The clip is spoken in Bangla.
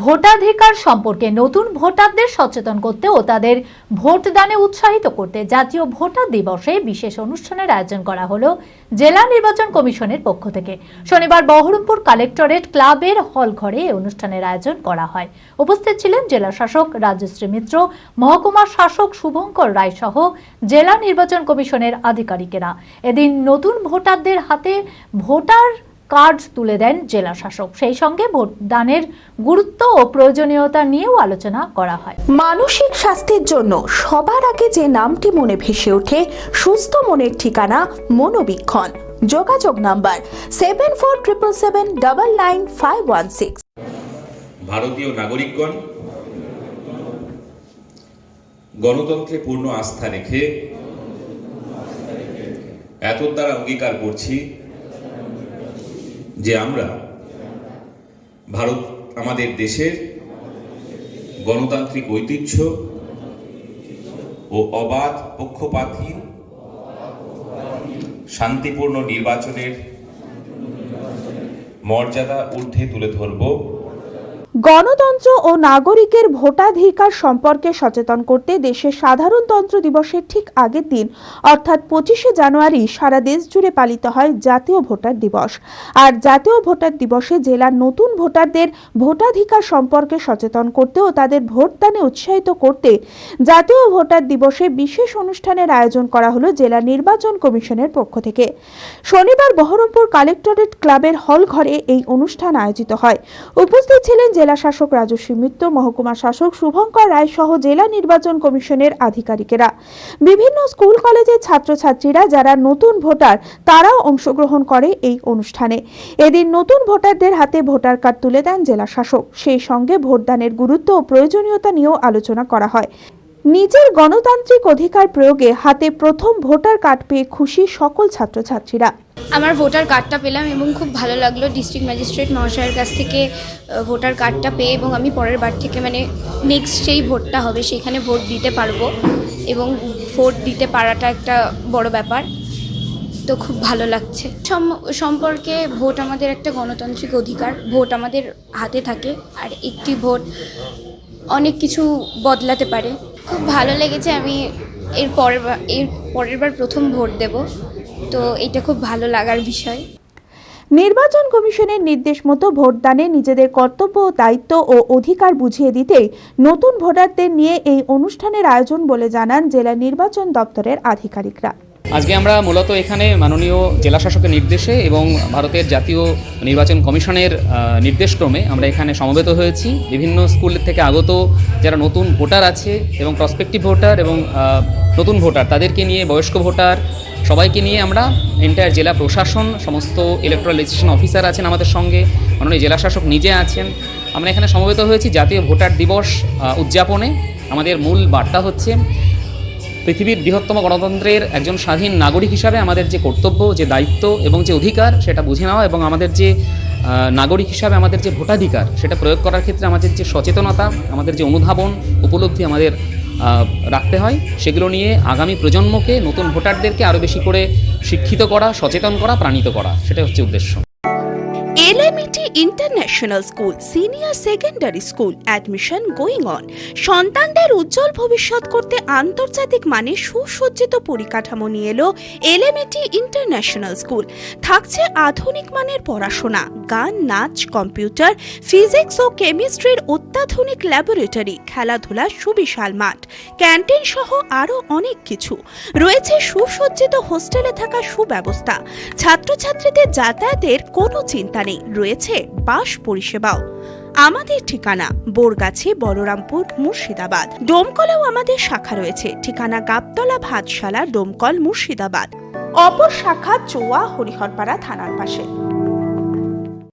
ভোটাধিকার সম্পর্কে নতুন ভোটারদের সচেতন করতে ও তাদের ভোটদানে উৎসাহিত করতে জাতীয় ভোটার দিবসে বিশেষ অনুষ্ঠানের আয়োজন করা হলো জেলা নির্বাচন কমিশনের পক্ষ থেকে। শনিবার বহরমপুর কালেক্টরেট ক্লাবের হল ঘরে এই অনুষ্ঠানের আয়োজন করা হয়। উপস্থিত ছিলেন জেলা শাসক রাজশ্রী মিত্র, মহকুমা শাসক শুভঙ্কর রায় সহ জেলা নির্বাচন কমিশনের আধিকারিকেরা। এদিন নতুন ভোটারদের হাতে ভোটার কার্ড তুলে দেন জেলা শাসক। সেই সঙ্গে ভোটদানের গুরুত্ব ও প্রয়োজনীয়তা নিয়েও আলোচনা করা হয়। মানসিক স্বাস্থ্যের জন্য সবার আগে যে নামটি মনে ভেসে ওঠে, সুস্থ মনের ঠিকানা মনোবীক্ষণ। যোগাযোগ নাম্বার 7477799516। ভারতীয় নাগরিকগণ গণতন্ত্রে পূর্ণ আস্থা রেখে এত দ্বারা অঙ্গীকার করছি যে আমরা ভারত আমাদের দেশের গণতান্ত্রিক ঐতিহ্য ও অবাধ পক্ষপাতহীন শান্তিপূর্ণ নির্বাচনের মর্যাদা ঊর্ধ্বে তুলে ধরব। গণতন্ত্র ও নাগরিকের ভোটাধিকার সম্পর্কে সচেতন করতে দেশের সাধারণতন্ত্র দিবসের ঠিক আগের দিন অর্থাৎ 25শে জানুয়ারি সারা দেশ জুড়ে পালিত হয় জাতীয় ভোটার দিবস। আর জাতীয় ভোটার দিবসে জেলার নতুন ভোটারদের ভোটাধিকার সম্পর্কে সচেতন করতে ও তাদের ভোটদানে উৎসাহিত করতে জাতীয় ভোটার দিবসে বিশেষ অনুষ্ঠানের আয়োজন করা হলো জেলা নির্বাচন কমিশনের পক্ষ থেকে। শনিবার বহরমপুর কালেক্টরেট ক্লাবের হল ঘরে এই অনুষ্ঠান আয়োজিত হয়। উপস্থিত ছিলেন জেলা শাসক রাজশ্রী মিত্র, মহকুমা শাসক শুভঙ্কর রায় সহ জেলা নির্বাচন কমিশনের আধিকারিকেরা। বিভিন্ন স্কুল কলেজের ছাত্রছাত্রীরা যারা নতুন ভোটার তারাও অংশগ্রহণ করে এই অনুষ্ঠানে। এদিন নতুন ভোটারদের হাতে ভোটার কার্ড তুলে দেন জেলা শাসক। সেই সঙ্গে ভোটদানের গুরুত্ব ও প্রয়োজনীয়তা নিয়েও আলোচনা করা হয়। নিজের গণতান্ত্রিক অধিকার প্রয়োগে হাতে প্রথম ভোটার কার্ড পেয়ে খুশি সকল ছাত্রছাত্রীরা। আমার ভোটার কার্ডটা পেলাম এবং খুব ভালো লাগলো ডিস্ট্রিক্ট ম্যাজিস্ট্রেট মহাশয়ের কাছ থেকে ভোটার কার্ডটা পেয়ে, এবং আমি পরের বার থেকে নেক্সট যেই ভোটটা হবে সেখানে ভোট দিতে পারবো, এবং ভোট দিতে পারাটা একটা বড় ব্যাপার। তো খুব ভালো লাগছে। সম্পর্কে ভোট আমাদের একটা গণতান্ত্রিক অধিকার, ভোট আমাদের হাতে থাকে, আর একটি ভোট অনেক কিছু বদলাতে পারে। খুব ভালো লেগেছে। আমি এর পরের বার প্রথম ভোট দেব, তো এটা খুব ভালো লাগার বিষয়। নির্বাচন কমিশনের নির্দেশ মতো ভোটদানে নিজেদের কর্তব্য, দায়িত্ব ও অধিকার বুঝিয়ে দিতেই নতুন ভোটারদের নিয়ে এই অনুষ্ঠানের আয়োজন বলে জানান জেলা নির্বাচন দপ্তরের আধিকারিকরা। আজকে আমরা মূলত এখানে মাননীয় জেলা শাসকের নির্দেশে এবং ভারতের জাতীয় নির্বাচন কমিশনের নির্দেশক্রমে আমরা এখানে সমবেত হয়েছি। বিভিন্ন স্কুল থেকে আগত যারা নতুন ভোটার আছে এবং প্রসপেক্টিভ ভোটার এবং নতুন ভোটার, তাদেরকে নিয়ে বয়স্ক ভোটার সবাইকে নিয়ে আমরা এন্টায়ার জেলা প্রশাসন, সমস্ত ইলেকট্রাল রেজিস্ট্রেশন অফিসার আছেন আমাদের সঙ্গে, মাননীয় জেলা শাসক নিজে আছেন। আমরা এখানে সমবেত হয়েছি জাতীয় ভোটার দিবস উদযাপনে। আমাদের মূল বার্তা হচ্ছে পৃথিবীর বৃহত্তম গণতন্ত্রের একজন স্বাধীন নাগরিক হিসাবে আমাদের যে কর্তব্য, যে দায়িত্ব এবং যে অধিকার সেটা বুঝে নেওয়া, এবং আমাদের যে নাগরিক হিসাবে আমাদের যে ভোটাধিকার সেটা প্রয়োগ করার ক্ষেত্রে আমাদের যে সচেতনতা, আমাদের যে অনুধাবন, উপলব্ধি আমাদের রাখতে হয়, সেগুলো নিয়ে আগামী প্রজন্মকে, নতুন ভোটারদেরকে আরও বেশি করে শিক্ষিত করা, সচেতন করা, প্রাণিত করা, সেটা হচ্ছে উদ্দেশ্য। LMET international school senior secondary school admission going on. সন্তানদের উজ্জ্বল ভবিষ্যৎ করতে আন্তর্জাতিক মানের সুসজ্জিত পরিকাঠামো নিয়ে এলো এলএমইটি ইন্টারন্যাশনাল স্কুল। থাকছে আধুনিক মানের পড়াশোনা, গান, নাচ, কম্পিউটার, ফিজিক্স ও কেমিস্ট্রির অত্যাধুনিক ল্যাবরেটরি, খেলাধুলার সুবিশাল মাঠ, ক্যান্টিন সহ আরও অনেক কিছু। রয়েছে সুসজ্জিত হোস্টেলে থাকা সুব্যবস্থা। ছাত্রছাত্রীদের যাতায়াতের কোনো চিন্তা নেই, রয়েছে বাস পরিষেবাও। আমাদের ঠিকানা বোরগাছি, বলরামপুর, মুর্শিদাবাদ। ডোমকলেও আমাদের শাখা রয়েছে। ঠিকানা গাবতলা ভাতশালা, ডোমকল, মুর্শিদাবাদ। অপর শাখা চোয়া, হরিহরপাড়া থানার পাশে।